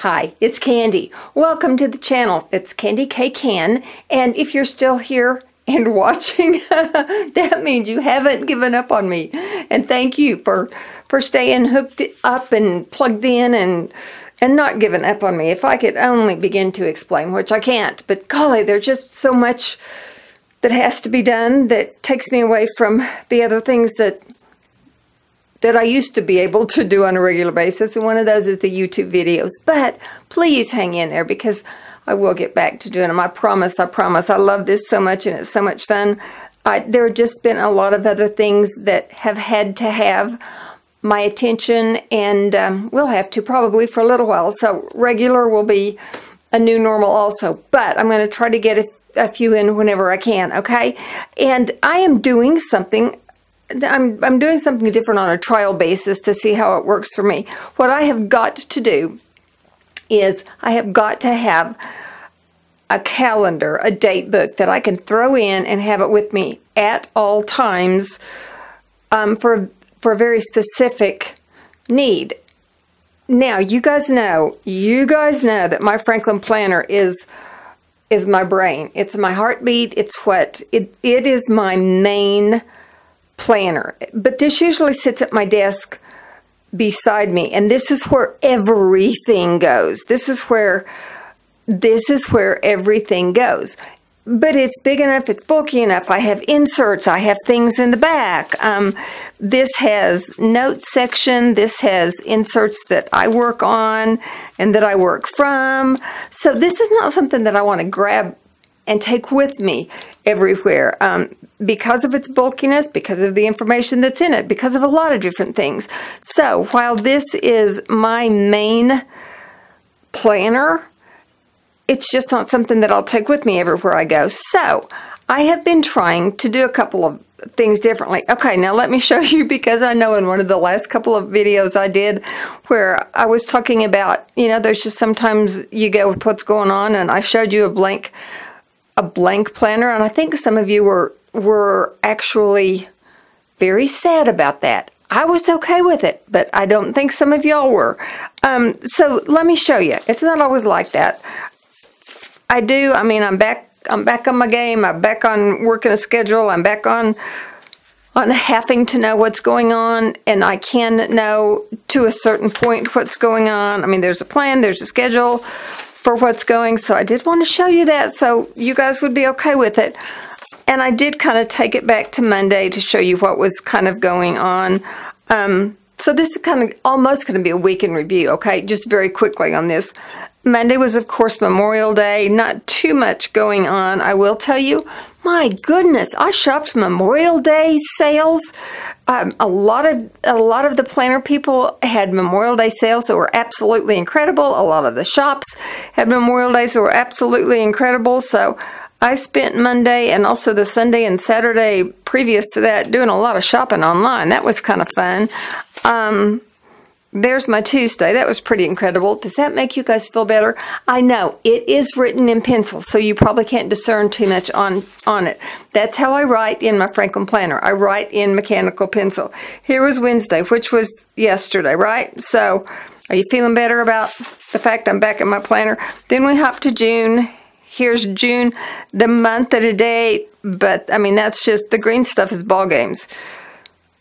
Hi, it's Candy. Welcome to the channel. It's Candy K Can, and if you're still here and watching, that means you haven't given up on me. And thank you for staying hooked up and plugged in and not giving up on me. If I could only begin to explain, which I can't, but golly, there's just so much that has to be done that takes me away from the other things that I used to be able to do on a regular basis, and one of those is the YouTube videos. But please hang in there because I will get back to doing them. I promise, I promise. I love this so much and it's so much fun. There have just been a lot of other things that have had to have my attention, and will have to probably for a little while. So regular will be a new normal also. But I'm going to try to get a few in whenever I can, okay? And I am doing something. I'm doing something different on a trial basis to see how it works for me. What I have got to do is I have got to have a calendar, a date book that I can throw in and have it with me at all times for a very specific need. Now, you guys know that my Franklin planner is my brain. It's my heartbeat. It's what it is, my main planner. But this usually sits at my desk beside me, and this is where everything goes. This is where everything goes. But it's big enough, it's bulky enough. I have inserts, I have things in the back. This has notes section, this has inserts that I work on and that I work from. So this is not something that I want to grab and take with me everywhere, because of its bulkiness, because of the information that's in it, because of a lot of different things. So while this is my main planner, it's just not something that I'll take with me everywhere I go. So I have been trying to do a couple of things differently. Okay, now let me show you, because I know in one of the last couple of videos I did where I was talking about, there's just sometimes you go with what's going on, and I showed you a blank planner, and I think some of you were actually very sad about that. I was okay with it, but I don't think some of y'all were. So let me show you. It's not always like that. I'm back on my game. I'm back on working a schedule. I'm back on having to know what's going on, and I can know to a certain point what's going on. There's a plan, there's a schedule for what's going, so I did want to show you that so you guys would be okay with it. And I did kind of take it back to Monday to show you what was kind of going on. So this is kind of almost going to be a week in review, okay? Just very quickly on this. Monday was, of course, Memorial Day. Not too much going on, I will tell you. My goodness, I shopped Memorial Day sales. A lot of the planner people had Memorial Day sales that were absolutely incredible. A lot of the shops had Memorial Days that were absolutely incredible. So I spent Monday and also the Sunday and Saturday previous to that doing a lot of shopping online. That was kind of fun. There's my Tuesday. That was pretty incredible. Does that make you guys feel better? I know it is written in pencil, so you probably can't discern too much on it. That's how I write in my Franklin planner. I write in mechanical pencil. Here was Wednesday, which was yesterday, right? So are you feeling better about the fact I'm back in my planner? Then we hop to June. Here's June, the month and a day, but that's just, the green stuff is ball games.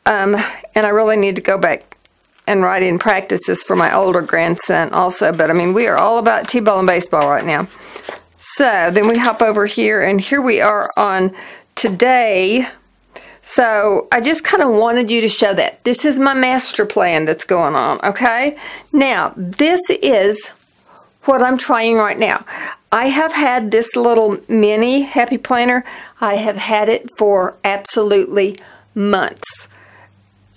And I really need to go back and write in practices for my older grandson also. But we are all about t-ball and baseball right now. So then we hop over here, and here we are on today. So I just kind of wanted you to show that. This is my master plan that's going on, okay? Now, this is what I'm trying right now. I have had this little mini happy planner. I have had it for absolutely months.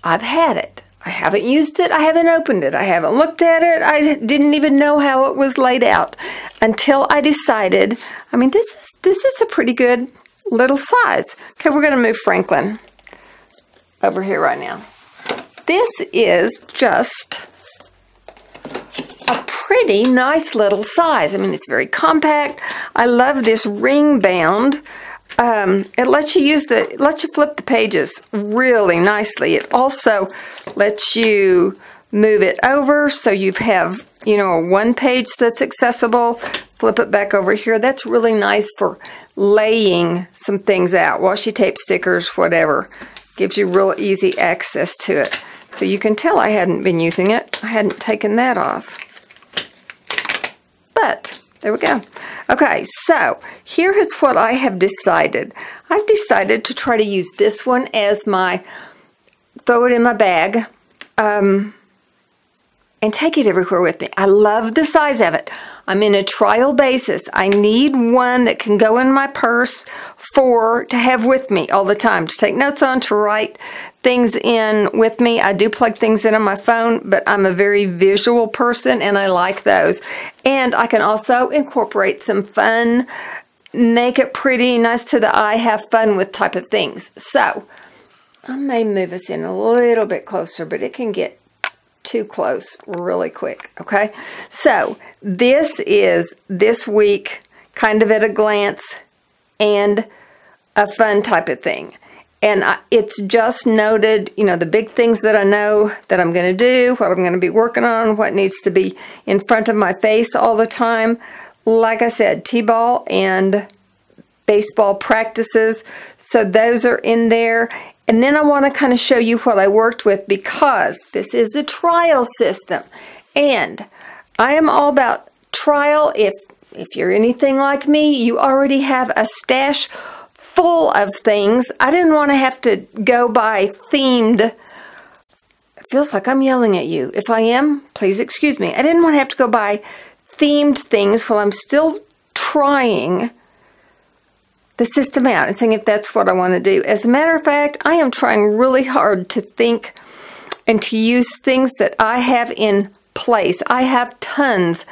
I've had it. I haven't used it. I haven't opened it. I haven't looked at it. I didn't even know how it was laid out until I decided, this is a pretty good little size. Okay, we're going to move Franklin over here right now. This is just a pretty nice little size. It's very compact. I love this ring bound. It lets you flip the pages really nicely. It also lets you move it over so you have, you know, a one page that's accessible. Flip it back over here. That's really nice for laying some things out. Washi tape, stickers, whatever. Gives you real easy access to it. So you can tell I hadn't been using it. I hadn't taken that off. But there we go. Okay, so here is what I have decided. I've decided to try to use this one as my, throw it in my bag, and take it everywhere with me. I love the size of it. I'm in a trial basis. I need one that can go in my purse to have with me all the time, to take notes on, to write things in with me. I do plug things in on my phone, but I'm a very visual person and I like those. And I can also incorporate some fun, make it pretty, nice to the eye, have fun with type of things. So I may move us in a little bit closer, but it can get too close really quick. Okay, so this is this week, kind of at a glance, and a fun type of thing. And it's just noted, you know, the big things that I know that I'm going to do, what I'm going to be working on, what needs to be in front of my face all the time. Like I said, t-ball and baseball practices. So those are in there. And then I want to kind of show you what I worked with, because this is a trial system. And I am all about trial. If you're anything like me, you already have a stash full of things. I didn't want to have to go by themed. It feels like I'm yelling at you. If I am, please excuse me. I didn't want to have to go by themed things while I'm still trying the system out and seeing if that's what I want to do. As a matter of fact, I am trying really hard to think and to use things that I have in place. I have tons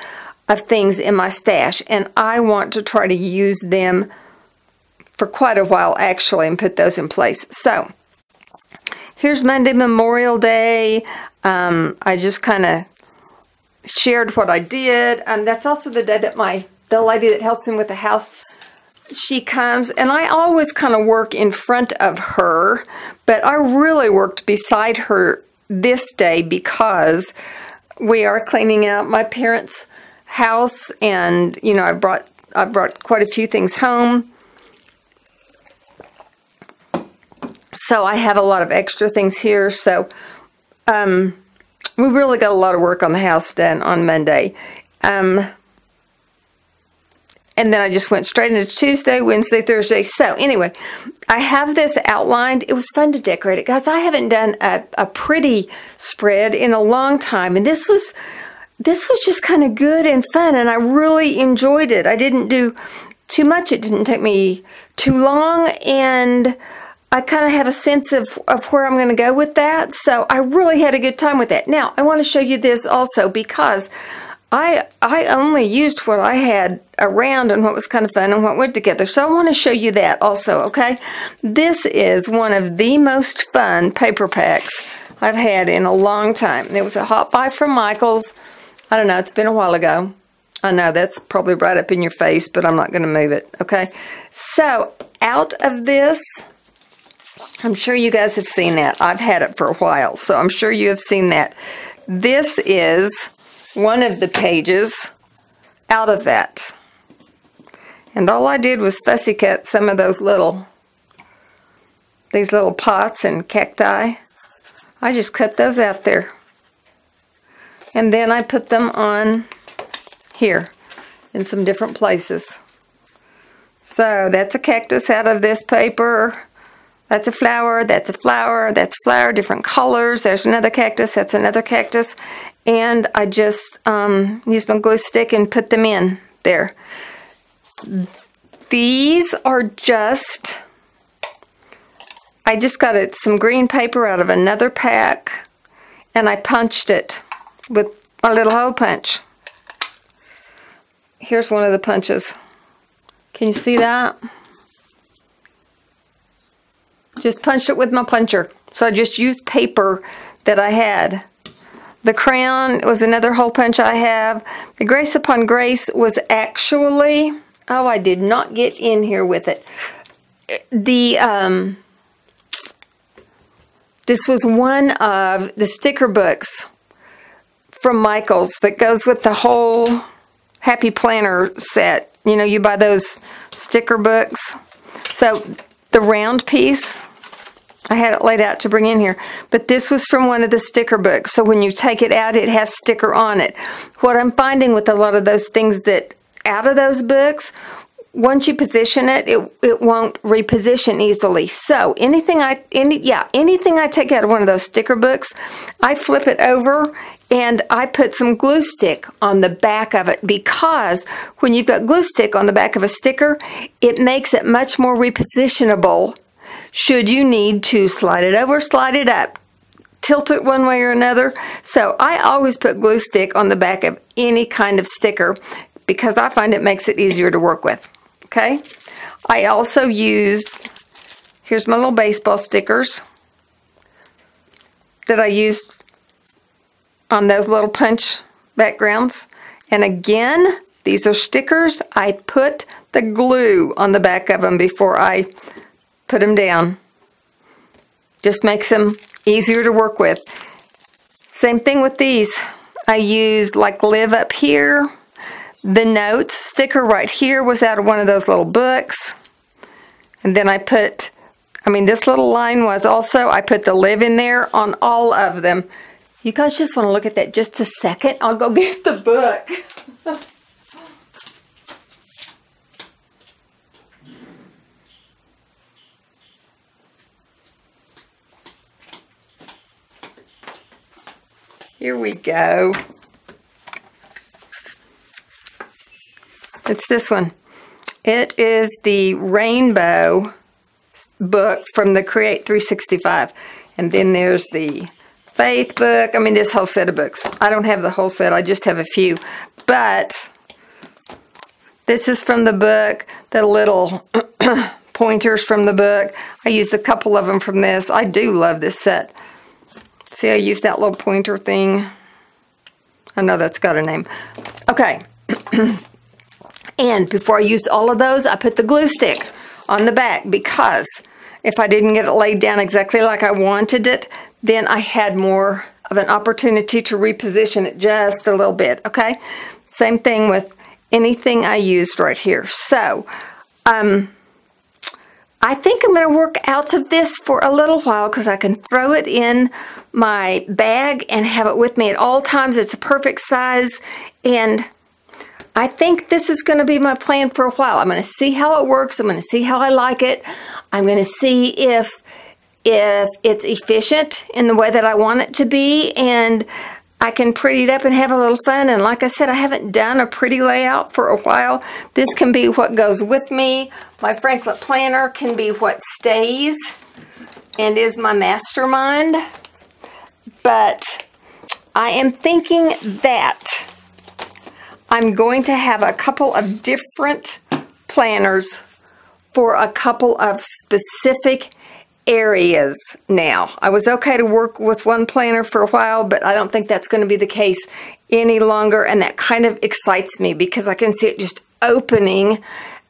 of things in my stash, and I want to try to use them for quite a while actually and put those in place. So here's Monday, Memorial Day. I just kind of shared what I did. That's also the day that the lady that helps me with the house, she comes, and I always kind of work in front of her, but I really worked beside her this day because we are cleaning out my parents' house, and you know, I brought quite a few things home. So I have a lot of extra things here. So we really got a lot of work on the house done on Monday. And then I just went straight into Tuesday, Wednesday, Thursday. So anyway, I have this outlined. It was fun to decorate it, guys. I haven't done a pretty spread in a long time. And this was just kind of good and fun, and I really enjoyed it. I didn't do too much. It didn't take me too long, and I kind of have a sense of where I'm going to go with that. So I really had a good time with that. Now, I want to show you this also, because I only used what I had around and what was kind of fun and what went together. So I want to show you that also, okay? This is one of the most fun paper packs I've had in a long time. It was a hot buy from Michael's. I don't know, it's been a while ago. I know that's probably right up in your face, but I'm not going to move it, okay? So out of this, I'm sure you guys have seen that. I've had it for a while, so I'm sure you have seen that. This is one of the pages out of that. And all I did was fussy cut some of those these little pots and cacti. I just cut those out there. And then I put them on here in some different places. So that's a cactus out of this paper. That's a flower, that's a flower, that's a flower, different colors. There's another cactus, that's another cactus. And I just used my glue stick and put them in there. These are just, I just got some green paper out of another pack, and I punched it with a little hole punch. Here's one of the punches. Can you see that? Just punched it with my puncher. So I just used paper that I had. The crayon was another hole punch I have. The Grace Upon Grace was actually, oh, I did not get in here with it. This was one of the sticker books from Michael's that goes with the whole Happy Planner set. You know, you buy those sticker books. So the round piece, I had it laid out to bring in here, but this was from one of the sticker books. So when you take it out, it has sticker on it. What I'm finding with a lot of those things that out of those books, once you position it, it won't reposition easily. So anything I take out of one of those sticker books, I flip it over and I put some glue stick on the back of it, because when you've got glue stick on the back of a sticker, it makes it much more repositionable should you need to slide it over, slide it up, tilt it one way or another. So I always put glue stick on the back of any kind of sticker because I find it makes it easier to work with. Okay, I also used, here's my little baseball stickers that I used on those little punch backgrounds. And again, these are stickers. I put the glue on the back of them before I put them down. Just makes them easier to work with. Same thing with these. I used like live up here. The notes sticker right here was out of one of those little books. And then I put, this little line was also, I put the live in there on all of them. You guys just want to look at that just a second? I'll go get the book. Here we go. It's this one. It is the Rainbow book from the Create 365. And then there's the Faith book. This whole set of books. I don't have the whole set. I just have a few. But this is from the book. The little pointers from the book. I used a couple of them from this. I do love this set. See, I used that little pointer thing. I know that's got a name. Okay. And before I used all of those, I put the glue stick on the back, because if I didn't get it laid down exactly like I wanted it, then I had more of an opportunity to reposition it just a little bit, okay? Same thing with anything I used right here. So, I think I'm going to work out of this for a little while because I can throw it in my bag and have it with me at all times. It's a perfect size, and I think this is going to be my plan for a while. I'm going to see how it works. I'm going to see how I like it. I'm going to see if it's efficient in the way that I want it to be, and I can pretty it up and have a little fun. And like I said, I haven't done a pretty layout for a while. This can be what goes with me. My Franklin planner can be what stays and is my mastermind. But I am thinking that I'm going to have a couple of different planners for a couple of specific areas now. I was okay to work with one planner for a while, but I don't think that's going to be the case any longer, and that kind of excites me because I can see it just opening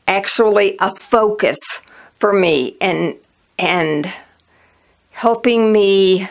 actually a focus for me and helping me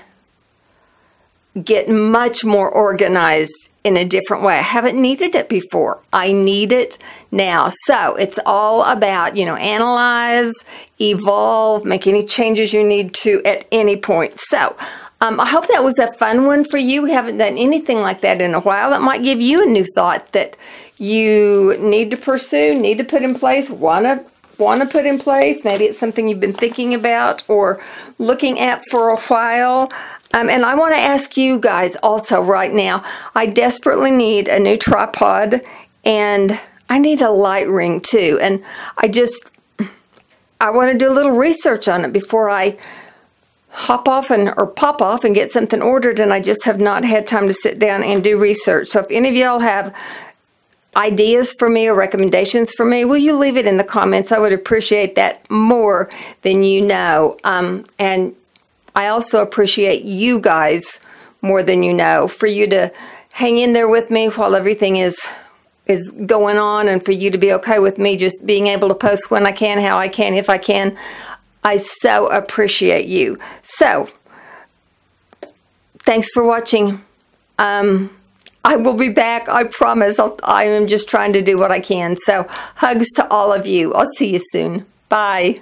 get much more organized in a different way. I haven't needed it before. I need it now. So it's all about, analyze, evolve, make any changes you need to at any point. So I hope that was a fun one for you. We haven't done anything like that in a while. That might give you a new thought that you need to pursue, need to put in place, want to put in place. Maybe it's something you've been thinking about or looking at for a while. And I want to ask you guys also right now, I desperately need a new tripod, and I need a light ring too. And I want to do a little research on it before I pop off and get something ordered, and I just have not had time to sit down and do research. So if any of y'all have ideas for me or recommendations for me, will you leave it in the comments? I would appreciate that more than you know. And I also appreciate you guys more than you know, for you to hang in there with me while everything is going on, and for you to be okay with me just being able to post when I can, how I can, if I can. I so appreciate you. So, thanks for watching. I will be back. I promise. I am just trying to do what I can. So hugs to all of you. I'll see you soon. Bye.